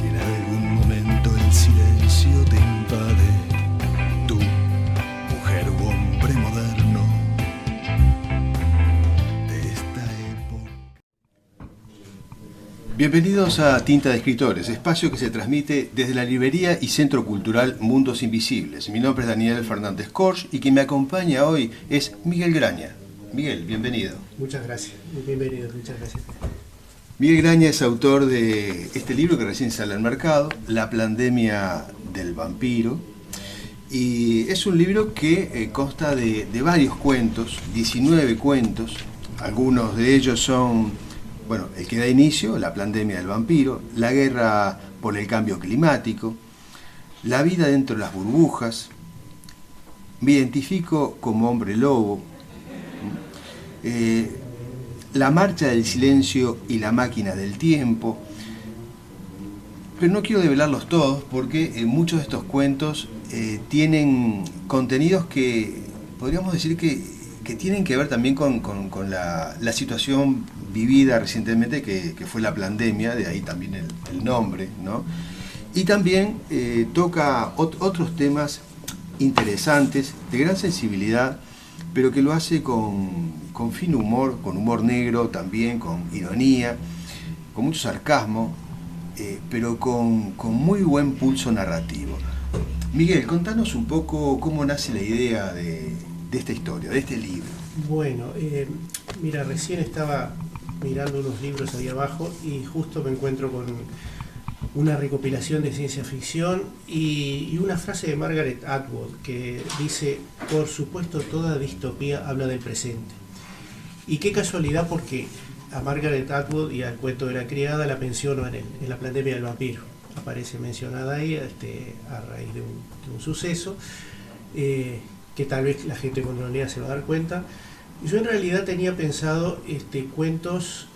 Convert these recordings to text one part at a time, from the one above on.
Si en algún momento el silencio te invade, tú, mujer u hombre moderno de esta época. Bienvenidos a Tinta de Escritores, espacio que se transmite desde la librería y Centro Cultural Mundos Invisibles. Mi nombre es Daniel Fernández Corch y quien me acompaña hoy es Miguel Graña. Miguel, bienvenido. Muchas gracias, bienvenido, muchas gracias. Miguel Graña es autor de este libro que recién sale al mercado, La pandemia del vampiro, y es un libro que consta de varios cuentos, 19 cuentos. Algunos de ellos son, bueno, el que da inicio, La pandemia del vampiro, La guerra por el cambio climático, La vida dentro de las burbujas, Me identifico como hombre lobo, La marcha del silencio y la máquina del tiempo. Pero no quiero develarlos todos porque muchos de estos cuentos tienen contenidos que podríamos decir que tienen que ver también con la situación vivida recientemente que fue la pandemia, de ahí también el nombre, ¿no? Y también toca otros temas interesantes, de gran sensibilidad, pero que lo hace con fino humor, con humor negro también, con ironía, con mucho sarcasmo, pero con muy buen pulso narrativo. Miguel, contanos un poco cómo nace la idea de esta historia, de este libro. Bueno, mira, recién estaba mirando unos libros ahí abajo y justo me encuentro con una recopilación de ciencia ficción y una frase de Margaret Atwood que dice: por supuesto toda distopía habla del presente. Y qué casualidad, porque a Margaret Atwood y al cuento de la criada la menciono en la pandemia del vampiro. Aparece mencionada ahí a raíz de un suceso que tal vez la gente cuando lo lea se va a dar cuenta. Yo en realidad tenía pensado cuentos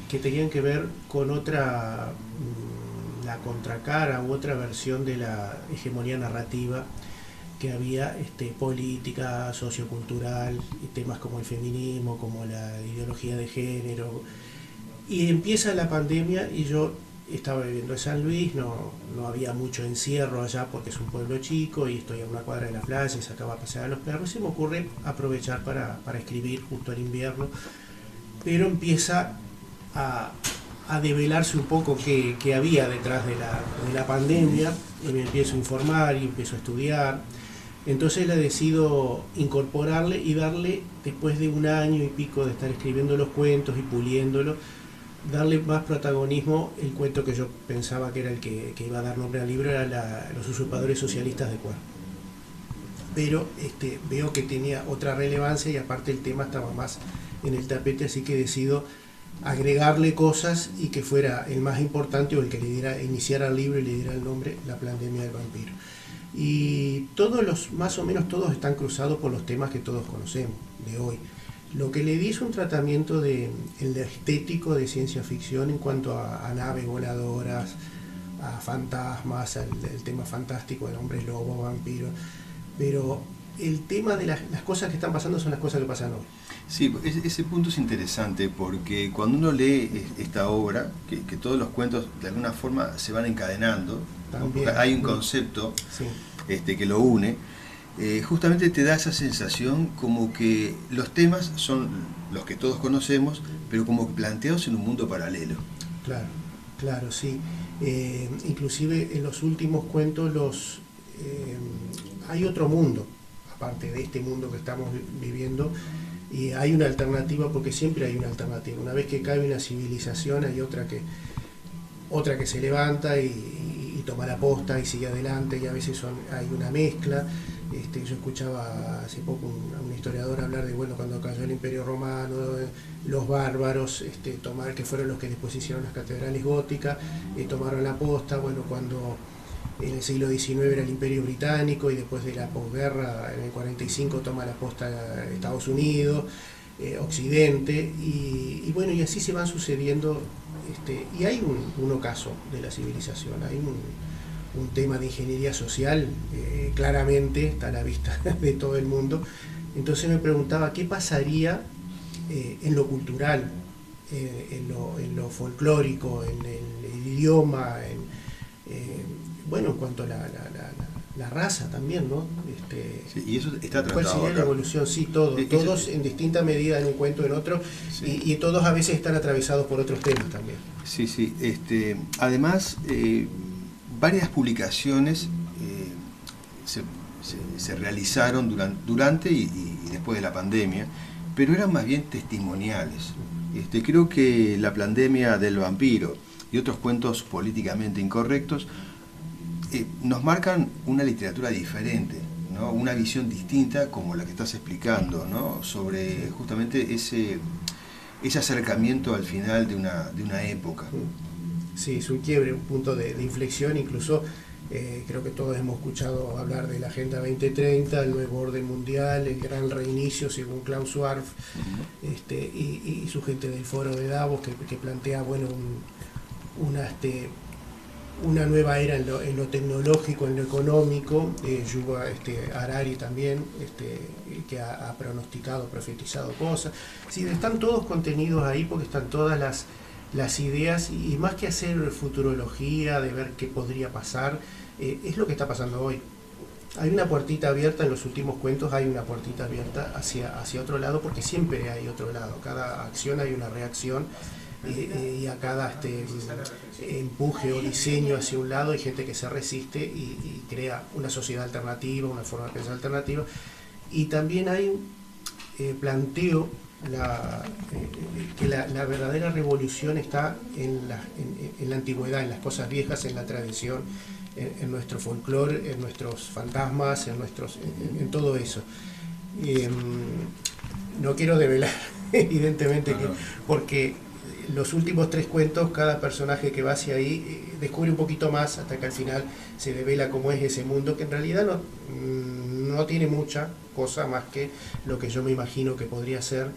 que tenían que ver con la contracara u otra versión de la hegemonía narrativa que había, política, sociocultural, y temas como el feminismo, como la ideología de género. Y empieza la pandemia y yo estaba viviendo en San Luis, no había mucho encierro allá porque es un pueblo chico y estoy a una cuadra de la playa y sacaba a pasear a los perros, y se me ocurre aprovechar para escribir justo al invierno, pero empieza a develarse un poco qué había detrás de la pandemia, y me empiezo a informar y empiezo a estudiar. Entonces le decido incorporarle y darle, después de un año y pico de estar escribiendo los cuentos y puliéndolo, darle más protagonismo. El cuento que yo pensaba que era el que iba a dar nombre al libro era Los usurpadores socialistas de Cuervo. Pero veo que tenía otra relevancia y aparte el tema estaba más en el tapete, así que decido agregarle cosas y que fuera el más importante o el que iniciara el libro y le diera el nombre La pandemia del vampiro. Y más o menos todos están cruzados por los temas que todos conocemos de hoy. Lo que le di es un tratamiento el estético de ciencia ficción en cuanto a naves voladoras, a fantasmas, el tema fantástico de hombres lobo, vampiros, pero el tema de las cosas que están pasando son las cosas que pasan hoy. Sí, ese punto es interesante porque cuando uno lee esta obra, que todos los cuentos de alguna forma se van encadenando, también, hay un concepto sí, que lo une, justamente te da esa sensación como que los temas son los que todos conocemos, pero como planteados en un mundo paralelo. Claro, sí. Inclusive en los últimos cuentos hay otro mundo, aparte de este mundo que estamos viviendo, y hay una alternativa, porque siempre hay una alternativa. Una vez que cae una civilización hay otra que se levanta y toma la posta y sigue adelante, y a veces hay una mezcla. Yo escuchaba hace poco a un historiador hablar de, cuando cayó el Imperio Romano, los bárbaros, que fueron los que después hicieron las catedrales góticas, tomaron la posta, cuando en el siglo XIX era el Imperio Británico y después de la posguerra, en el 45, toma la posta Estados Unidos, Occidente, y así se van sucediendo, y hay un ocaso de la civilización, hay un tema de ingeniería social, claramente está a la vista de todo el mundo. Entonces me preguntaba qué pasaría en lo cultural, en lo folclórico, en el idioma, bueno, en cuanto a la raza también, ¿no? Sí, y eso está tratado. ¿Cuál sería la evolución? Sí, todos en distinta medida en un cuento, en otro, sí. y todos a veces están atravesados por otros temas también. Sí, sí. Además, varias publicaciones se realizaron durante y después de la pandemia, pero eran más bien testimoniales. Creo que La pandemia del vampiro y otros cuentos políticamente incorrectos nos marcan una literatura diferente, ¿no? Una visión distinta como la que estás explicando, ¿no? Sobre justamente ese acercamiento al final de una época. Sí, es un quiebre, un punto de inflexión. Incluso creo que todos hemos escuchado hablar de la Agenda 2030, el nuevo orden mundial, el gran reinicio según Klaus Schwab, y su gente del foro de Davos que plantea, bueno, una nueva era en lo tecnológico, en lo económico. Yuval Harari también, que ha pronosticado, profetizado cosas. Sí, están todos contenidos ahí porque están todas las ideas, y más que hacer futurología, de ver qué podría pasar, es lo que está pasando hoy. Hay una puertita abierta en los últimos cuentos, hay una puertita abierta hacia otro lado, porque siempre hay otro lado. Cada acción hay una reacción, y a cada empuje o diseño hacia un lado hay gente que se resiste y crea una sociedad alternativa, una forma de pensar alternativa. Y también hay planteo que la verdadera revolución está en la antigüedad, en las cosas viejas, en la tradición, en nuestro folclore, en nuestros fantasmas, en todo eso. No quiero develar, evidentemente, porque los últimos 3 cuentos, cada personaje que va hacia ahí descubre un poquito más, hasta que al final se devela cómo es ese mundo, que en realidad no tiene mucha cosa más que lo que yo me imagino que podría ser,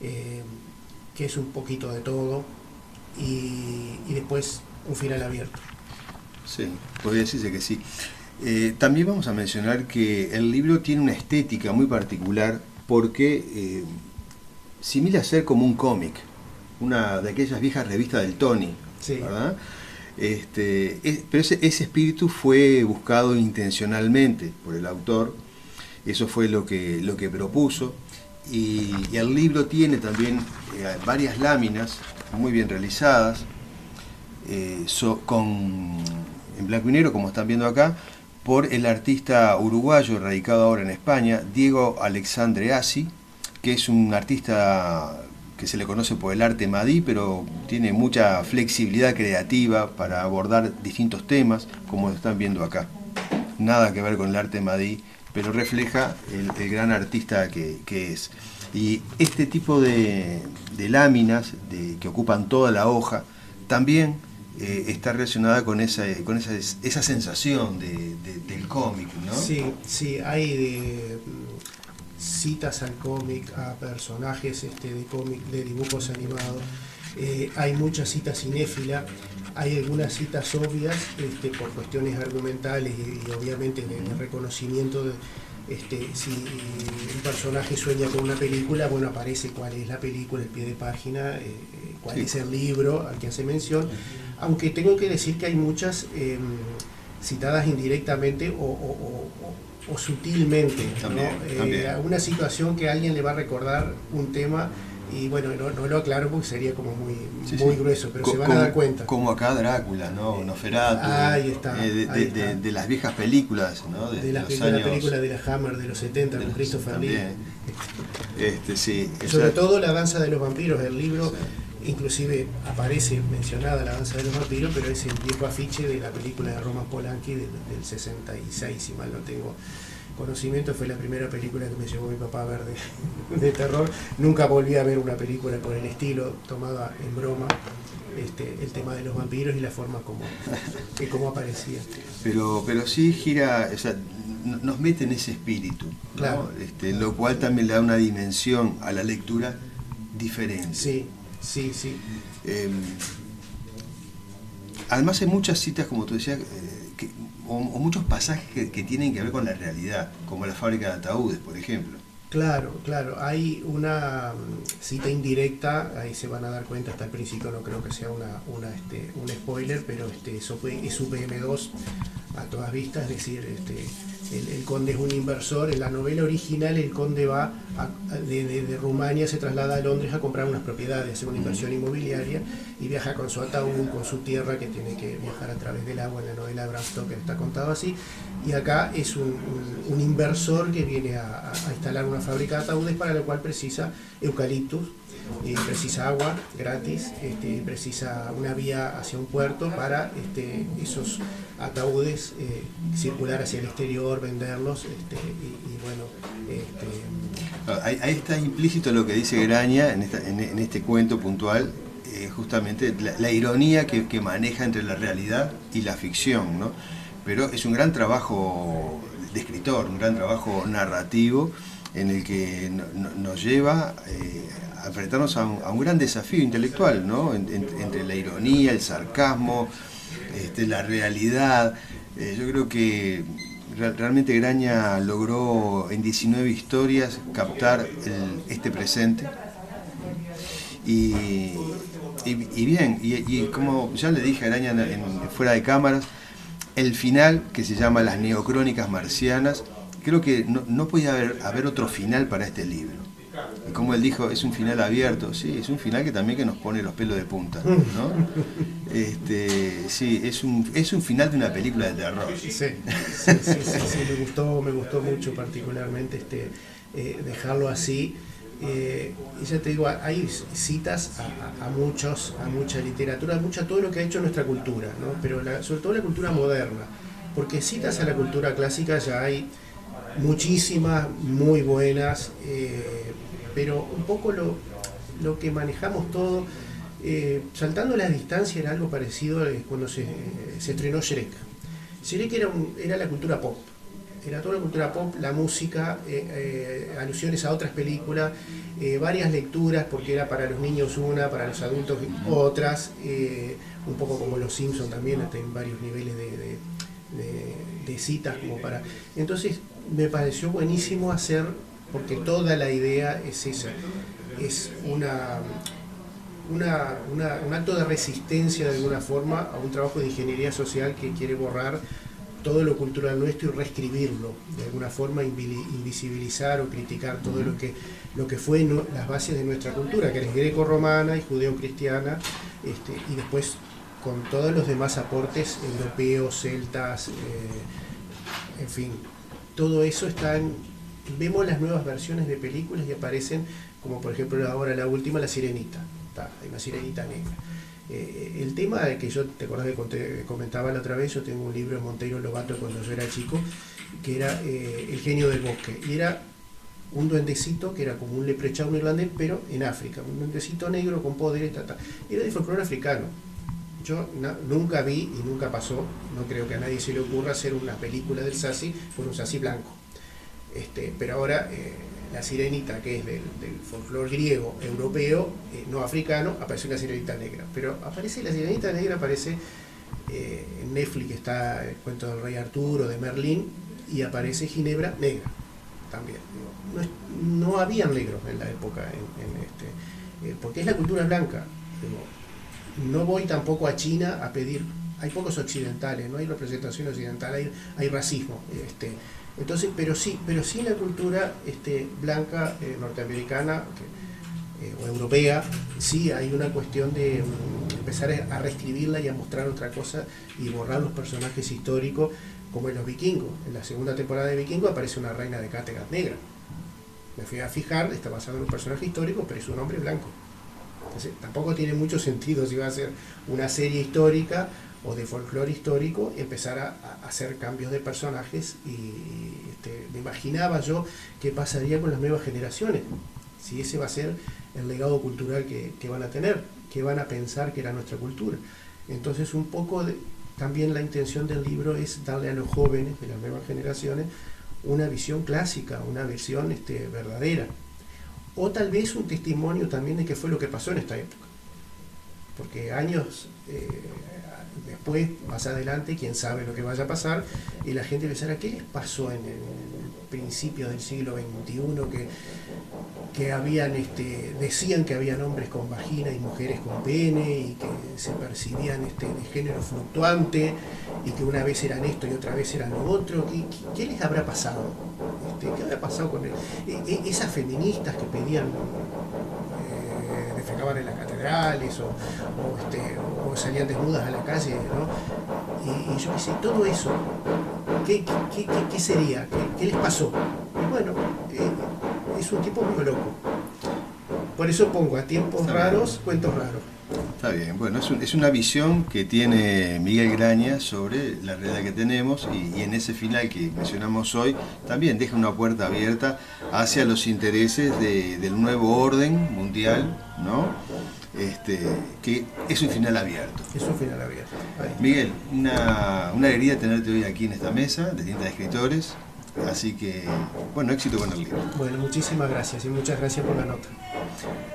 que es un poquito de todo, y después un final abierto. Sí, podría decirse que sí. También vamos a mencionar que el libro tiene una estética muy particular, porque simila ser como un cómic, una de aquellas viejas revistas del Tony, sí, ¿verdad? Pero ese espíritu fue buscado intencionalmente por el autor. Eso fue lo que propuso, y el libro tiene también varias láminas muy bien realizadas, en blanco y negro, como están viendo acá, por el artista uruguayo radicado ahora en España, Diego Alexandre Assi, que es un artista que se le conoce por el arte madí, pero tiene mucha flexibilidad creativa para abordar distintos temas, como están viendo acá. Nada que ver con el arte madí, pero refleja el gran artista que es. Y este tipo de láminas que ocupan toda la hoja también está relacionada con esa sensación del cómic, ¿no? Sí, hay citas al cómic, a personajes de cómic, de dibujos animados. Hay muchas citas cinéfilas, hay algunas citas obvias por cuestiones argumentales y obviamente de reconocimiento de si un personaje sueña con una película, bueno, aparece cuál es la película, el pie de página, cuál es el libro al que hace mención, aunque tengo que decir que hay muchas citadas indirectamente o sutilmente, también, ¿no? También. Una situación que a alguien le va a recordar un tema, y bueno, no lo aclaro porque sería como muy grueso, pero se van a dar cuenta. Como acá Drácula, ¿no? Noferatu, ahí está, de las viejas películas, ¿no? De la película de la Hammer de los 70 con Christopher Lee. Sí, sobre todo La danza de los vampiros, el libro, sí. Inclusive aparece mencionada La danza de los vampiros, pero es el viejo afiche de la película de Roman Polanski del 66, si mal no tengo conocimiento. Fue la primera película que me llevó mi papá a ver de terror. Nunca volví a ver una película por el estilo, tomada en broma, el tema de los vampiros y la forma como aparecía. Pero sí gira, o sea, nos mete en ese espíritu, ¿no? Claro. Lo cual también le da una dimensión a la lectura diferente. Sí. Además hay muchas citas, como tú decías, o muchos pasajes que tienen que ver con la realidad, como La fábrica de ataúdes, por ejemplo. Claro, claro, hay una cita indirecta, ahí se van a dar cuenta, hasta el principio no creo que sea un spoiler, pero eso es UPM2 a todas vistas, es decir, el conde es un inversor. En la novela original el conde va de Rumania, se traslada a Londres a comprar unas propiedades, hacer una inversión inmobiliaria y viaja con su ataúd, con su tierra, que tiene que viajar a través del agua. En la novela de Bram Stoker está contado así, y acá es un inversor que viene a instalar una fábrica de ataúdes, para lo cual precisa eucaliptus, precisa agua gratis, precisa una vía hacia un puerto para esos ataúdes circular hacia el exterior, venderlos, y bueno. Ahí está implícito lo que dice Graña en este cuento puntual, justamente la ironía que maneja entre la realidad y la ficción, ¿no? Pero es un gran trabajo de escritor, un gran trabajo narrativo en el que nos lleva a enfrentarnos a un gran desafío intelectual, ¿no? Entre la ironía, el sarcasmo, la realidad. Yo creo que realmente Graña logró en 19 historias captar este presente. Y bien, y como ya le dije a Graña fuera de cámaras, el final, que se llama Las Neocrónicas Marcianas, creo que no podía haber otro final para este libro. Y como él dijo, es un final abierto, sí, es un final que también que nos pone los pelos de punta, ¿no? Sí, es un final de una película de terror. Sí, me gustó mucho particularmente dejarlo así. Y ya te digo, hay citas a mucha literatura, a todo lo que ha hecho nuestra cultura, ¿no? Pero sobre todo la cultura moderna, porque citas a la cultura clásica ya hay muchísimas, muy buenas, pero un poco lo que manejamos todo, saltando la distancia, era algo parecido cuando se estrenó Shrek. Shrek era la cultura pop. Era toda la cultura pop, la música, alusiones a otras películas, varias lecturas, porque era para los niños una, para los adultos otras, un poco como Los Simpsons también, en varios niveles de citas como para... Entonces me pareció buenísimo hacer, porque toda la idea es esa, es un acto de resistencia de alguna forma a un trabajo de ingeniería social que quiere borrar todo lo cultural nuestro y reescribirlo, de alguna forma invisibilizar o criticar todo lo que fue las bases de nuestra cultura, que es greco-romana y judeo-cristiana, y después con todos los demás aportes europeos, celtas, en fin, todo eso vemos las nuevas versiones de películas y aparecen, como por ejemplo ahora la última, La Sirenita, hay una sirenita negra. El tema de que yo, ¿te acordás que comentaba la otra vez? Yo tengo un libro de Monteiro Lobato cuando yo era chico, que era El genio del bosque, y era un duendecito que era como un leprechaun irlandés, pero en África, un duendecito negro con poderes, era de folclore africano. Yo nunca vi y nunca pasó, no creo que a nadie se le ocurra hacer una película del Sassi por un Sassi blanco. Pero ahora la sirenita, que es del folclore griego, europeo, no africano, aparece una sirenita negra. Pero aparece la sirenita negra, aparece en Netflix, está el cuento del rey Arturo, de Merlín, y aparece Ginebra negra también. No había negros en la época, porque es la cultura blanca. No voy tampoco a China a pedir, hay pocos occidentales, no hay representación occidental, hay racismo. Entonces, pero sí en la cultura blanca, norteamericana o europea, sí hay una cuestión de empezar a reescribirla y a mostrar otra cosa y borrar los personajes históricos, como en los vikingos. En la segunda temporada de Vikingos aparece una reina de Kattegat negra. Me fui a fijar, está basado en un personaje histórico, pero es un hombre blanco. Entonces, tampoco tiene mucho sentido, si va a ser una serie histórica o de folclore histórico, empezar a hacer cambios de personajes. Y me imaginaba yo qué pasaría con las nuevas generaciones, si ese va a ser el legado cultural que van a tener, que van a pensar que era nuestra cultura. Entonces, un poco también la intención del libro es darle a los jóvenes de las nuevas generaciones una visión clásica, una visión verdadera, o tal vez un testimonio también de qué fue lo que pasó en esta época, porque años Después, más adelante, quién sabe lo que vaya a pasar, y la gente pensará, ¿qué les pasó en el principio del siglo XXI que habían, decían que habían hombres con vagina y mujeres con pene, y que se percibían de género fluctuante, y que una vez eran esto y otra vez eran lo otro? ¿Qué les habrá pasado? ¿Qué habrá pasado con esas feministas que pedían, defecaban en las catedrales o salían desnudas a la calle, ¿no? Y yo qué sé, todo eso, ¿qué sería? ¿Qué les pasó? Y bueno, es un tipo muy loco. Por eso pongo a tiempos raros, cuentos raros. Está bien, bueno, es una visión que tiene Miguel Graña sobre la realidad que tenemos, y en ese final que mencionamos hoy también deja una puerta abierta hacia los intereses del nuevo orden mundial, ¿no? Que es un final abierto. Es un final abierto. Ahí. Miguel, una alegría tenerte hoy aquí en esta mesa de Tinta de Escritores, así que, bueno, éxito con el libro. Bueno, muchísimas gracias y muchas gracias por la nota.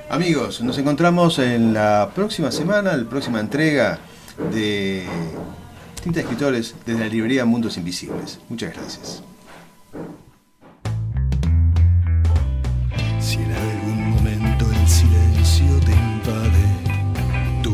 Amigos, nos encontramos en la próxima semana, la próxima entrega de Tinta de Escritores desde la librería Mundos Invisibles. Muchas gracias. Si en algún momento el silencio te invade, tú